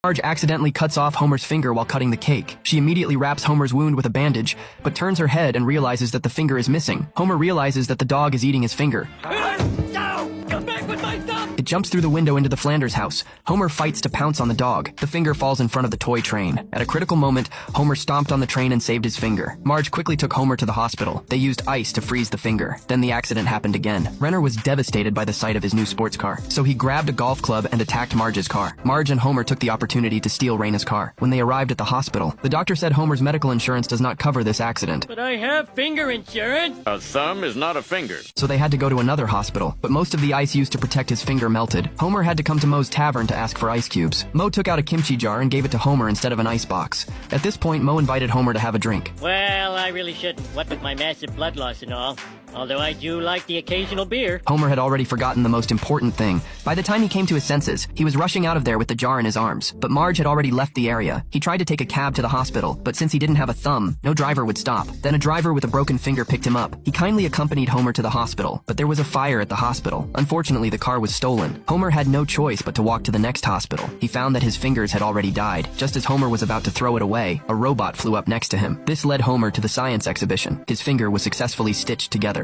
Marge accidentally cuts off Homer's finger while cutting the cake. She immediately wraps Homer's wound with a bandage, but turns her head and realizes that the finger is missing. Homer realizes that the dog is eating his finger. Come back with my thumb! It jumps through the window into the Flanders house. Homer fights to pounce on the dog. The finger falls in front of the toy train. At a critical moment, Homer stomped on the train and saved his finger. Marge quickly took Homer to the hospital. They used ice to freeze the finger. Then the accident happened again. Renner was devastated by the sight of his new sports car, so he grabbed a golf club and attacked Marge's car. Marge and Homer took the opportunity to steal Raina's car. When they arrived at the hospital, the doctor said Homer's medical insurance does not cover this accident. But I have finger insurance! A thumb is not a finger. So they had to go to another hospital, but most of the ice used to protect his finger melted. Homer had to come to Moe's tavern to ask for ice cubes. Moe took out a kimchi jar and gave it to Homer instead of an ice box. At this point, Moe invited Homer to have a drink. Well, I really shouldn't, what with my massive blood loss and all. Although I do like the occasional beer. Homer had already forgotten the most important thing. By the time he came to his senses, he was rushing out of there with the jar in his arms. But Marge had already left the area. He tried to take a cab to the hospital, but since he didn't have a thumb, no driver would stop. Then a driver with a broken finger picked him up. He kindly accompanied Homer to the hospital, but there was a fire at the hospital. Unfortunately, the car was stolen. Homer had no choice but to walk to the next hospital. He found that his fingers had already died. Just as Homer was about to throw it away, a robot flew up next to him. This led Homer to the science exhibition. His finger was successfully stitched together.